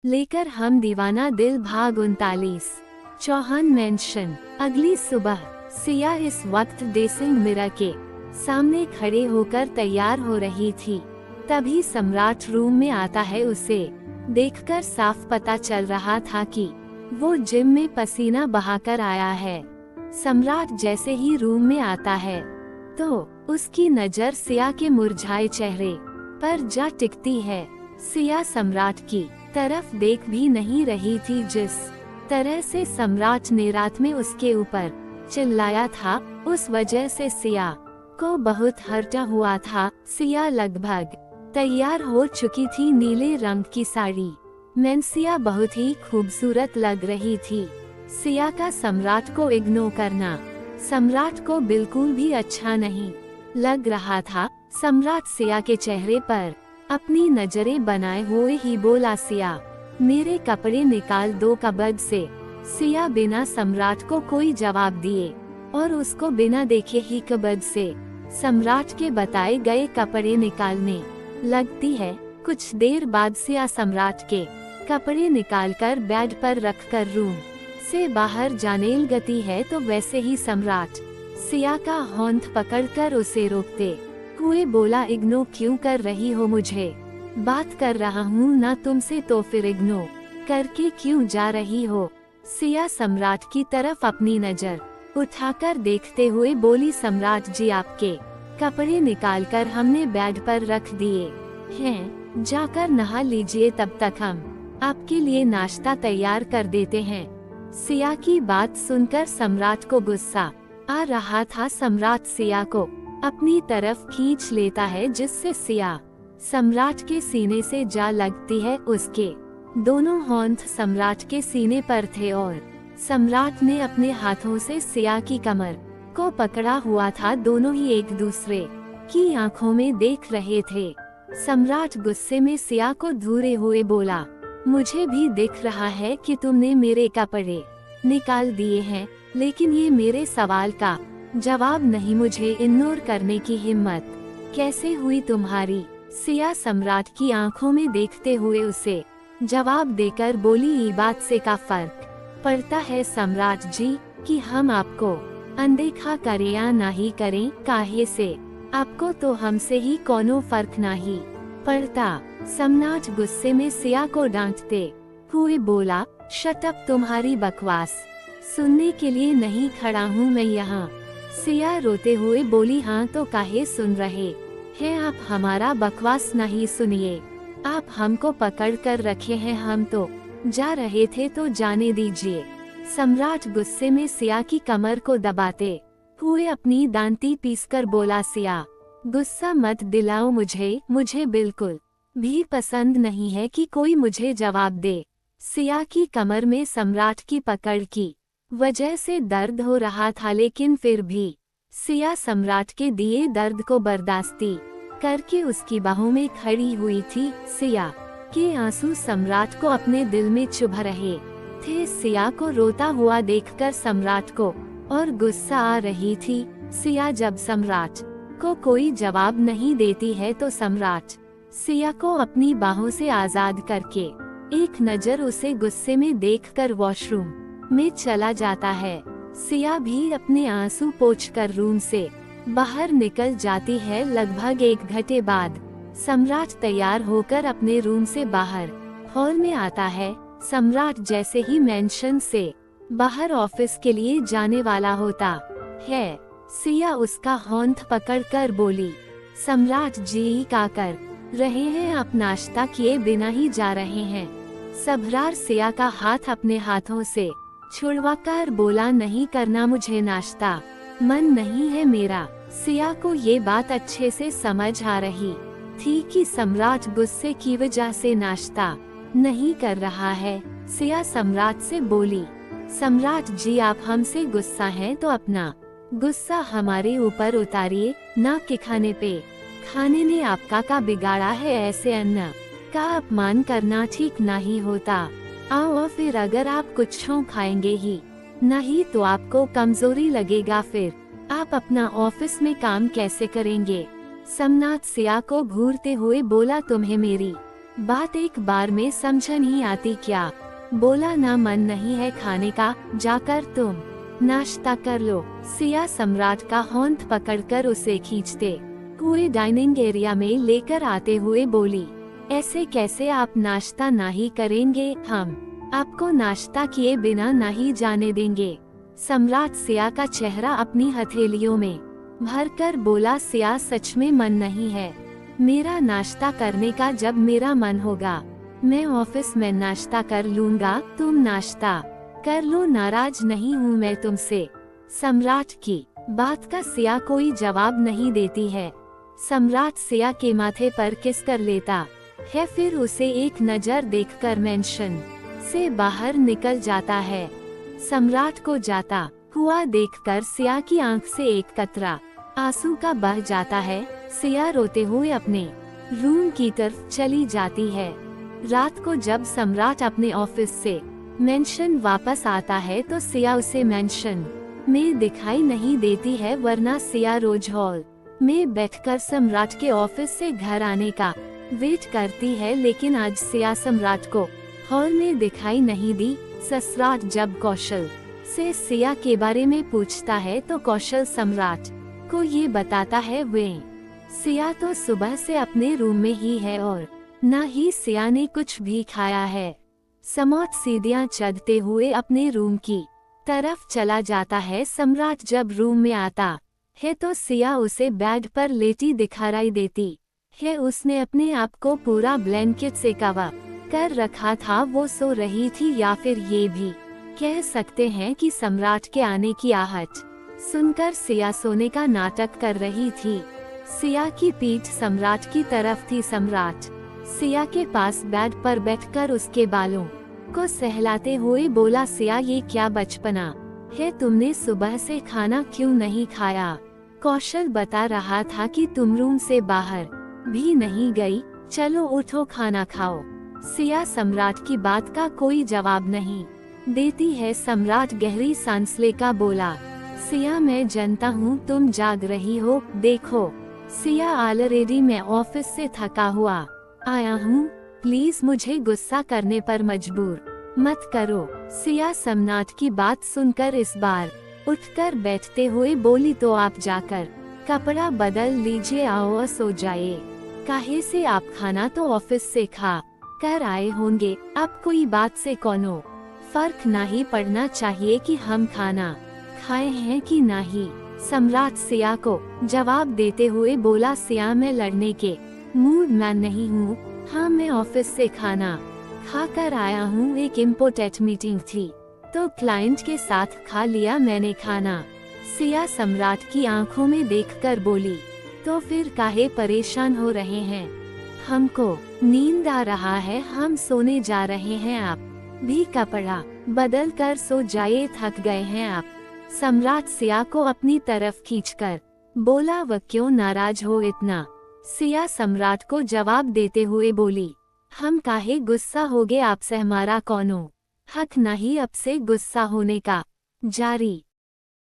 लेकर हम दीवाना दिल भाग 39 चौहान मेंशन। अगली सुबह सिया इस वक्त ड्रेसिंग मिरर के सामने खड़े होकर तैयार हो रही थी। तभी सम्राट रूम में आता है। उसे देखकर साफ पता चल रहा था कि वो जिम में पसीना बहाकर आया है। सम्राट जैसे ही रूम में आता है तो उसकी नजर सिया के मुरझाए चेहरे पर जा टिकती है। सिया सम्राट की तरफ देख भी नहीं रही थी। जिस तरह से सम्राट ने रात में उसके ऊपर चिल्लाया था, उस वजह से सिया को बहुत हर्ट हुआ था। सिया लगभग तैयार हो चुकी थी। नीले रंग की साड़ी में सिया बहुत ही खूबसूरत लग रही थी। सिया का सम्राट को इग्नोर करना सम्राट को बिल्कुल भी अच्छा नहीं लग रहा था। सम्राट सिया के चेहरे पर अपनी नजरें बनाए हुए ही बोला, सिया मेरे कपड़े निकाल दो कबर्ड से। सिया बिना सम्राट को कोई जवाब दिए और उसको बिना देखे ही कबर्ड से सम्राट के बताए गए कपड़े निकालने लगती है। कुछ देर बाद सिया सम्राट के कपड़े निकालकर बेड पर रखकर रूम से बाहर जाने लगती है तो वैसे ही सम्राट सिया का होंठ पकड़कर उसे रोकते हुए बोला, इग्नोर क्यों कर रही हो मुझे? बात कर रहा हूँ ना तुमसे, तो फिर इग्नोर करके क्यों जा रही हो? सिया सम्राट की तरफ अपनी नजर उठाकर देखते हुए बोली, सम्राट जी आपके कपड़े निकालकर हमने बेड पर रख दिए हैं, जाकर नहा लीजिए, तब तक हम आपके लिए नाश्ता तैयार कर देते हैं। सिया की बात सुनकर सम्राट को गुस्सा आ रहा था। सम्राट सिया को अपनी तरफ खींच लेता है जिससे सिया सम्राट के सीने से जा लगती है। उसके दोनों होंठ सम्राट के सीने पर थे और सम्राट ने अपने हाथों से सिया की कमर को पकड़ा हुआ था। दोनों ही एक दूसरे की आंखों में देख रहे थे। सम्राट गुस्से में सिया को घूरे हुए बोला, मुझे भी दिख रहा है कि तुमने मेरे कपड़े निकाल दिए हैं, लेकिन ये मेरे सवाल का जवाब नहीं। मुझे इग्नोर करने की हिम्मत कैसे हुई तुम्हारी? सिया सम्राट की आंखों में देखते हुए उसे जवाब देकर बोली, ये बात से क्या फर्क पड़ता है सम्राट जी कि हम आपको अनदेखा करें या नहीं करें? काहे से आपको तो हमसे ही कोनो फर्क नहीं पड़ता। सम्राट गुस्से में सिया को डांटते हुए बोला, शट अप, तुम्हारी बकवास सुनने के लिए नहीं खड़ा हूँ मैं यहाँ। सिया रोते हुए बोली, हाँ तो काहे सुन रहे हैं आप? हमारा बकवास नहीं सुनिए, आप हमको पकड़ कर रखे हैं, हम तो जा रहे थे तो जाने दीजिए। सम्राट गुस्से में सिया की कमर को दबाते हुए अपनी दांती पीसकर बोला, सिया गुस्सा मत दिलाओ मुझे बिल्कुल भी पसंद नहीं है कि कोई मुझे जवाब दे। सिया की कमर में सम्राट की पकड़ की वजह से दर्द हो रहा था, लेकिन फिर भी सिया सम्राट के दिए दर्द को बर्दाश्ती करके उसकी बाहों में खड़ी हुई थी। सिया के आंसू सम्राट को अपने दिल में चुभ रहे थे। सिया को रोता हुआ देखकर सम्राट को और गुस्सा आ रही थी। सिया जब सम्राट को कोई जवाब नहीं देती है तो सम्राट सिया को अपनी बाहों से आजाद करके एक नजर उसे गुस्से में देखकर वॉशरूम में चला जाता है। सिया भी अपने आंसू पोंछकर रूम से बाहर निकल जाती है। लगभग 1 घंटे बाद सम्राट तैयार होकर अपने रूम से बाहर हॉल में आता है। सम्राट जैसे ही मेंशन से बाहर ऑफिस के लिए जाने वाला होता है, सिया उसका होंठ पकड़कर बोली, सम्राट जी क्या कर रहे हैं आप? नाश्ता किए बिना ही जा रहे हैं? सम्राट सिया का हाथ अपने हाथों से छुड़वाकर बोला, नहीं करना मुझे नाश्ता, मन नहीं है मेरा। सिया को ये बात अच्छे से समझ आ रही थी कि सम्राट गुस्से की वजह से नाश्ता नहीं कर रहा है। सिया सम्राट से बोली, सम्राट जी आप हमसे गुस्सा हैं तो अपना गुस्सा हमारे ऊपर उतारिए, ना कि खाने पे। खाने ने आपका का बिगाड़ा है? ऐसे अन्न का अपमान करना ठीक नहीं होता। आओ फिर अगर आप कुछ खाएंगे ही नहीं तो आपको कमजोरी लगेगा, फिर आप अपना ऑफिस में काम कैसे करेंगे? सम्राट सिया को घूरते हुए बोला, तुम्हें मेरी बात एक बार में समझ नहीं आती क्या? बोला ना मन नहीं है खाने का, जाकर तुम नाश्ता कर लो। सिया सम्राट का होंठ पकड़कर उसे खींचते हुए डाइनिंग एरिया में लेकर आते हुए बोली, ऐसे कैसे आप नाश्ता नहीं करेंगे? हम आपको नाश्ता किए बिना नहीं जाने देंगे। सम्राट सिया का चेहरा अपनी हथेलियों में भरकर बोला, सिया सच में मन नहीं है मेरा नाश्ता करने का। जब मेरा मन होगा मैं ऑफिस में नाश्ता कर लूंगा, तुम नाश्ता कर लो, नाराज नहीं हूँ मैं तुमसे। सम्राट की बात का सिया कोई जवाब नहीं देती है। सम्राट सिया के माथे पर किस कर लेता है, फिर उसे एक नजर देखकर मेंशन से बाहर निकल जाता है। सम्राट को जाता हुआ देखकर सिया की आंख से एक कतरा आंसू का बह जाता है। सिया रोते हुए अपने रूम की तरफ चली जाती है। रात को जब सम्राट अपने ऑफिस से मेंशन वापस आता है तो सिया उसे मेंशन में दिखाई नहीं देती है, वरना सिया रोज हॉल में बैठकर सम्राट के ऑफिस से घर आने का वेट करती है। लेकिन आज सिया सम्राट को हॉल में दिखाई नहीं दी। ससराट जब कौशल से सिया के बारे में पूछता है तो कौशल सम्राट को ये बताता है वे सिया तो सुबह से अपने रूम में ही है और न ही सिया ने कुछ भी खाया है। सम्राट सीढ़ियां चढ़ते हुए अपने रूम की तरफ चला जाता है। सम्राट जब रूम में आता है तो सिया उसे बेड पर लेटी दिखाई देती है। उसने अपने आप को पूरा ब्लैंकेट से कवर कर रखा था। वो सो रही थी, या फिर ये भी कह सकते हैं कि सम्राट के आने की आहट सुनकर सिया सोने का नाटक कर रही थी। सिया की पीठ सम्राट की तरफ थी। सम्राट सिया के पास बेड पर बैठकर उसके बालों को सहलाते हुए बोला, सिया ये क्या बचपना है, तुमने सुबह से खाना क्यों नहीं खाया? कौशल बता रहा था कि तुम रूम से बाहर भी नहीं गई, चलो उठो खाना खाओ। सिया सम्राट की बात का कोई जवाब नहीं देती है। सम्राट गहरी सांस लेकर बोला, सिया मैं जानता हूँ तुम जाग रही हो, देखो सिया ऑलरेडी मैं ऑफिस से थका हुआ आया हूँ, प्लीज मुझे गुस्सा करने पर मजबूर मत करो। सिया सम्राट की बात सुनकर इस बार उठकर बैठते हुए बोली, तो आप जाकर कपड़ा बदल लीजिए, आओ और सो जाए। काहे से आप खाना तो ऑफिस से खा कर आए होंगे, अब कोई बात से कोनो फर्क नहीं पड़ना चाहिए कि हम खाना खाए हैं कि नहीं। सम्राट सिया को जवाब देते हुए बोला, सिया मैं लड़ने के मूड में नहीं हूँ। हाँ मैं ऑफिस से खाना खा कर आया हूँ, एक इम्पोर्टेंट मीटिंग थी तो क्लाइंट के साथ खा लिया मैंने खाना। सिया सम्राट की आंखों में देखकर बोली, तो फिर काहे परेशान हो रहे हैं? हमको नींद आ रहा है, हम सोने जा रहे हैं, आप भी कपड़ा बदल कर सो जाइए, थक गए हैं आप। सम्राट सिया को अपनी तरफ खींचकर बोला, वह क्यों नाराज हो इतना? सिया सम्राट को जवाब देते हुए बोली, हम काहे गुस्सा हो गए आपसे, हमारा कौनो हक नहीं अब से गुस्सा होने का। जारी